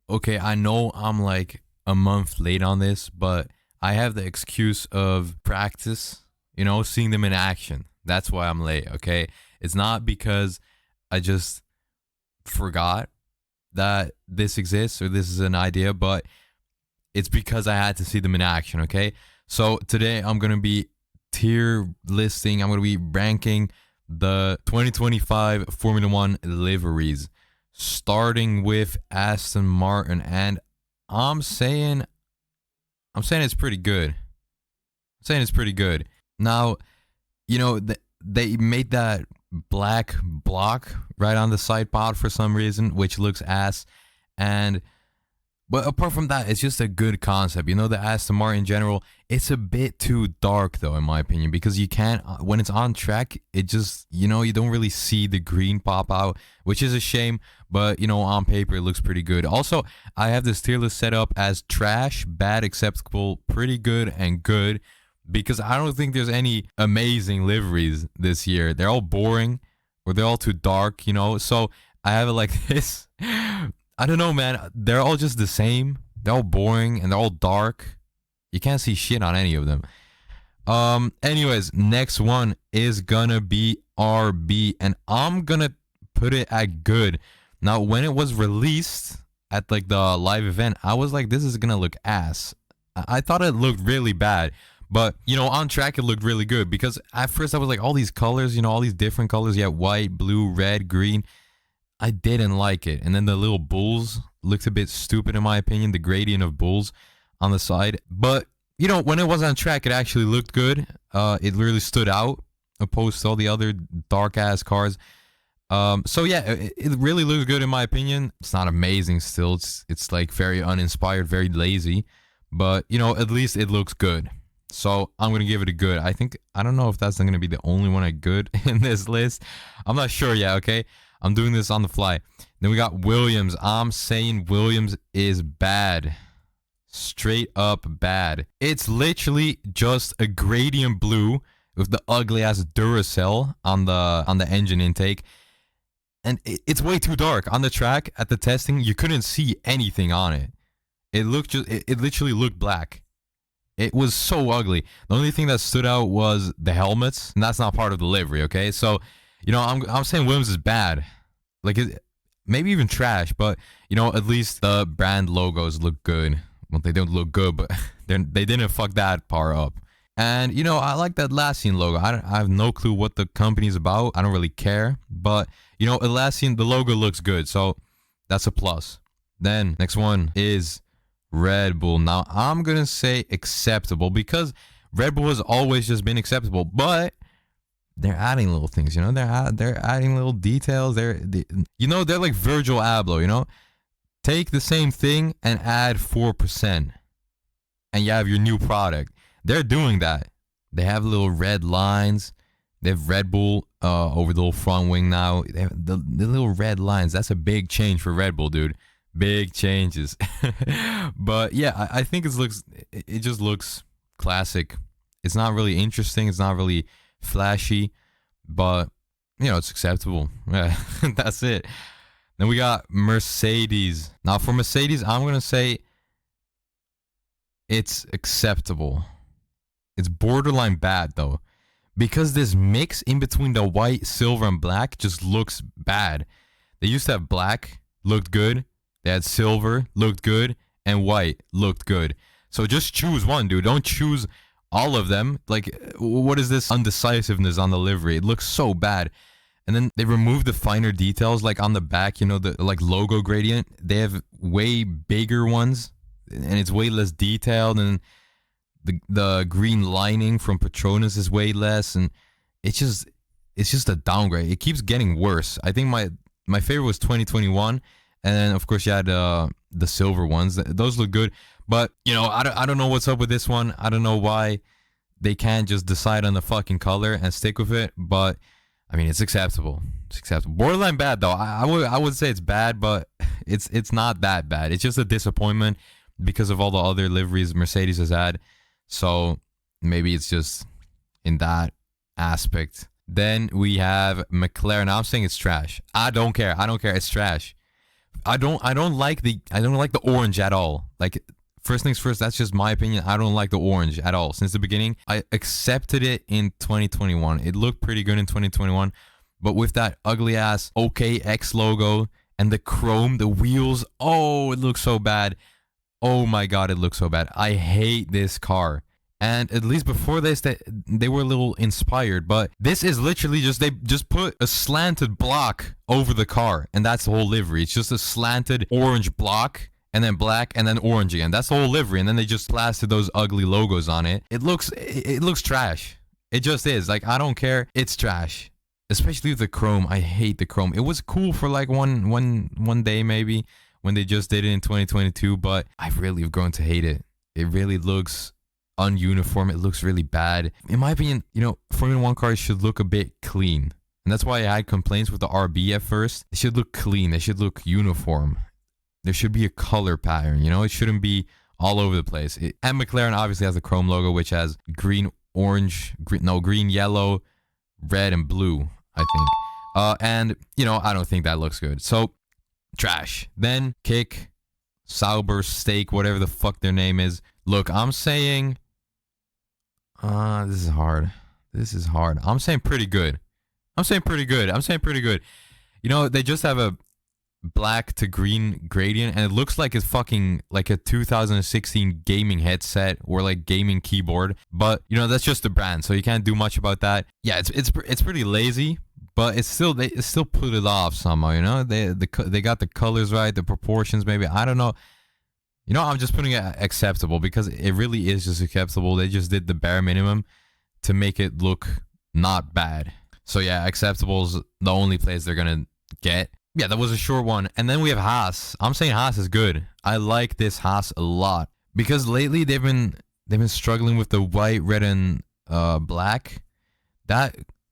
okay, I know I'm like a month late on this, but I have the excuse of practice, seeing them in action. That's why I'm late, okay? It's not because I just forgot that this exists or this is an idea, but it's because I had to see them in action, okay? So today I'm going to be tier listing, I'm going to be ranking the 2025 Formula One liveries, starting with Aston Martin, and I'm saying it's pretty good. I'm saying it's pretty good. Now, they made that black block right on the side pod for some reason, which looks ass. And but apart from that, it's just a good concept. The Aston Martin in general, it's a bit too dark though, in my opinion, because you can't, when it's on track, it just, you don't really see the green pop out, which is a shame. But, on paper, it looks pretty good. Also, I have this tier list set up as trash, bad, acceptable, pretty good, and good, because I don't think there's any amazing liveries this year. They're all boring or they're all too dark, So I have it like this. I don't know, man. They're all just the same. They're all boring and they're all dark. You can't see shit on any of them. Anyways, next one is gonna be RB, and I'm gonna put it at good. Now, when it was released at like the live event, I was like, this is gonna look ass. I thought it looked really bad. But, on track, it looked really good, because at first I was like, all these colors, all these different colors. You have white, blue, red, green. I didn't like it. And then the little bulls looked a bit stupid, in my opinion, the gradient of bulls on the side. But, when it was on track, it actually looked good. It really stood out opposed to all the other dark-ass cars. So, yeah, it really looks good, in my opinion. It's not amazing still. It's like very uninspired, very lazy. But, at least it looks good. So I'm going to give it a good. I don't know if that's going to be the only one at good in this list. I'm not sure yet, okay? I'm doing this on the fly. Then we got Williams. I'm saying Williams is bad. Straight up bad. It's literally just a gradient blue with the ugly ass Duracell on the engine intake. And it's way too dark. On the track at the testing, you couldn't see anything on it. It literally looked black. It was so ugly. The only thing that stood out was the helmets, and that's not part of the livery, okay? So, I'm saying Williams is bad. Like, maybe even trash, but, at least the brand logos look good. Well, they don't look good, but they didn't fuck that part up. And, I like that Atlassian logo. I have no clue what the company's about. I don't really care. But, Atlassian, the logo looks good, so that's a plus. Then, next one is Red Bull. Now, I'm going to say acceptable, because Red Bull has always just been acceptable, but they're adding little things, they're adding little details. They're like Virgil Abloh, take the same thing and add 4% and you have your new product. They're doing that. They have little red lines. They have Red Bull over the little front wing now. They have the little red lines. That's a big change for Red Bull, dude. Big changes. But yeah, I think it just looks classic. It's not really interesting. It's not really flashy, but it's acceptable. Yeah, that's it. Then we got Mercedes. Now for Mercedes, I'm gonna say it's acceptable. It's borderline bad though, because this mix in between the white, silver, and black just looks bad. They used to have black, looked good. They had silver, looked good, and white looked good. So just choose one, dude. Don't choose all of them. Like, what is this undecisiveness on the livery? It looks so bad. And then they removed the finer details, like on the back, the like logo gradient. They have way bigger ones, and it's way less detailed. And the green lining from Petronas is way less, and it's just a downgrade. It keeps getting worse. I think my favorite was 2021. And then, of course, you had the silver ones. Those look good. But, I don't know what's up with this one. I don't know why they can't just decide on the fucking color and stick with it. But, I mean, it's acceptable. It's acceptable. Borderline bad, though. I would say it's bad, but it's not that bad. It's just a disappointment because of all the other liveries Mercedes has had. So, maybe it's just in that aspect. Then we have McLaren. I'm saying it's trash. I don't care. It's trash. I don't like the orange at all. Like, first things first, that's just my opinion. I don't like the orange at all. Since the beginning, I accepted it in 2021. It looked pretty good in 2021, but with that ugly ass OKX logo and the chrome, the wheels, oh, it looks so bad. Oh my god, it looks so bad. I hate this car. And at least before this, they were a little inspired, but this is literally just, they just put a slanted block over the car, and that's the whole livery. It's just a slanted orange block, and then black, and then orange again. That's the whole livery, and then they just plastered those ugly logos on it. It looks trash. It just is. Like, I don't care. It's trash. Especially with the chrome. I hate the chrome. It was cool for like one day maybe, when they just did it in 2022, but I really have grown to hate it. It really looks ununiform. It looks really bad. In my opinion, you know, Formula 1 cars should look a bit clean. And that's why I had complaints with the RB at first. They should look clean. They should look uniform. There should be a color pattern, you know? It shouldn't be all over the place. And McLaren obviously has the chrome logo, which has green, yellow, red, and blue, I think. And, you know, I don't think that looks good. So, trash. Then, Kick, Sauber, Steak, whatever the fuck their name is. Look, I'm saying... this is hard. This is hard. I'm saying pretty good. I'm saying pretty good. You know, they just have a black to green gradient, and it looks like it's fucking like a 2016 gaming headset or like gaming keyboard. But you know, that's just the brand, so you can't do much about that. Yeah, it's pretty lazy, but they still put it off somehow. You know, they got the colors right, the proportions maybe. I don't know. You know, I'm just putting it acceptable because it really is just acceptable. They just did the bare minimum to make it look not bad. So yeah, acceptable is the only place they're gonna get. Yeah, that was a short one. And then we have Haas. I'm saying Haas is good. I like this Haas a lot because lately they've been struggling with the white, red, and black.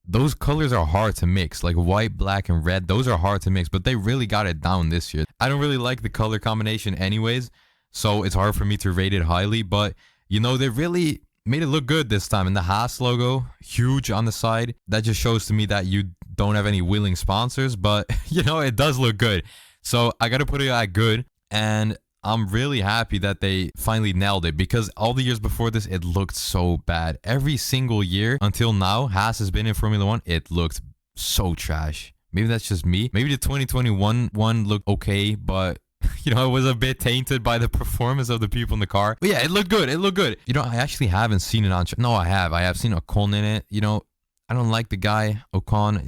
Those colors are hard to mix. Like white, black, and red. Those are hard to mix, but they really got it down this year. I don't really like the color combination anyways, so it's hard for me to rate it highly. But you know, they really made it look good this time. And the Haas logo, huge on the side. That just shows to me that you don't have any willing sponsors, but you know, it does look good. So I gotta put it at good, and I'm really happy that they finally nailed it because all the years before this, it looked so bad. Every single year until now, Haas has been in Formula 1, it looked so trash. Maybe that's just me. Maybe the 2021 one looked okay, but you know, it was a bit tainted by the performance of the people in the car. But yeah, it looked good. It looked good. You know, I actually haven't seen it on... No, I have. I have seen Ocon in it. You know, I don't like the guy, Ocon.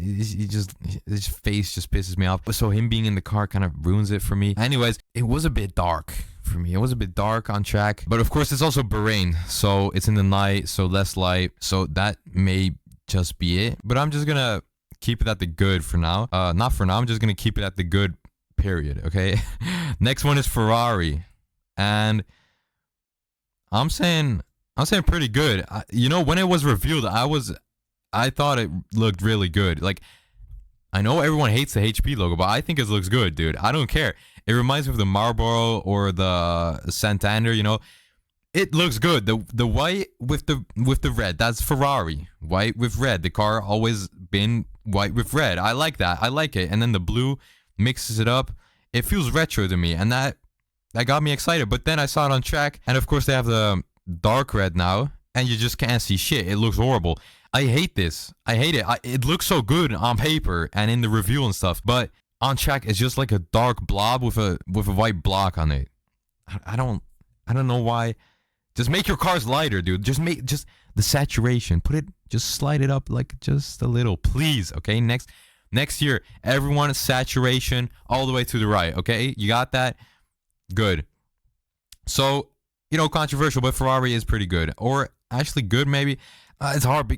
His face just pisses me off. So him being in the car kind of ruins it for me. Anyways, it was a bit dark for me. It was a bit dark on track. But of course, it's also Bahrain. So it's in the night, so less light. So that may just be it. But I'm just going to keep it at the good for now. Not for now. I'm just going to keep it at the good, period. Okay? Next one is Ferrari. And I'm saying pretty good. You know, when it was revealed, I thought it looked really good. Like, I know everyone hates the HP logo, but I think it looks good, dude. I don't care. It reminds me of the Marlboro or the Santander, you know. It looks good. The white with the red, that's Ferrari. White with red. The car always been white with red. I like that. I like it. And then the blue mixes it up. It feels retro to me, and that got me excited. But then I saw it on track, and of course they have the dark red now, and you just can't see shit. It looks horrible. I hate this. I hate it. It looks so good on paper and in the review and stuff, but on track it's just like a dark blob with a white block on it. I don't know why. Just make your cars lighter, dude. Just the saturation. Just slide it up like just a little, please. Okay, next year, everyone saturation all the way to the right. Okay, you got that? Good. So, you know, controversial, but Ferrari is pretty good, or actually good maybe. It's hard.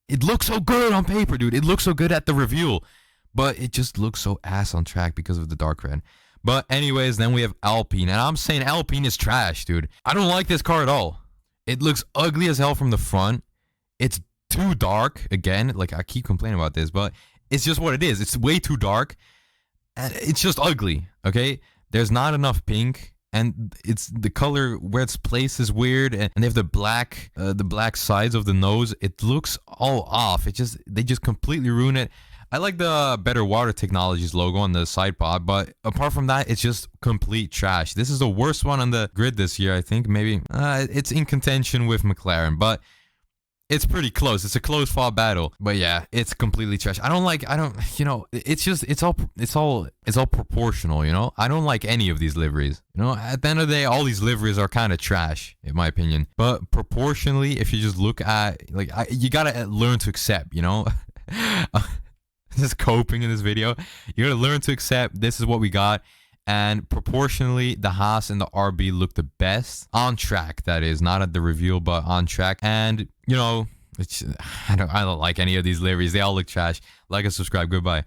It looks so good on paper, dude. It looks so good at the reveal, but it just looks so ass on track because of the dark red. But anyways, then we have Alpine, and I'm saying Alpine is trash, dude. I don't like this car at all. It looks ugly as hell from the front. It's too dark. Again, like I keep complaining about this, but it's just what it is. It's way too dark, and it's just ugly. Okay, there's not enough pink. And it's the color where it's placed is weird, and they have the black sides of the nose. It looks all off. They just completely ruin it. I like the Better Water Technologies logo on the side pod, but apart from that, it's just complete trash. This is the worst one on the grid this year, I think. Maybe it's in contention with McLaren, but it's pretty close. It's a close fought battle. But yeah, it's completely trash. I don't, you know, it's all proportional, you know? I don't like any of these liveries. You know, at the end of the day, all these liveries are kind of trash, in my opinion. But proportionally, if you just look at, like, you gotta learn to accept, you know? Just coping in this video. You gotta learn to accept this is what we got. And proportionally, the Haas and the RB look the best on track. That is, not at the reveal, but on track. And you know, I don't like any of these liveries. They all look trash. Like and subscribe. Goodbye.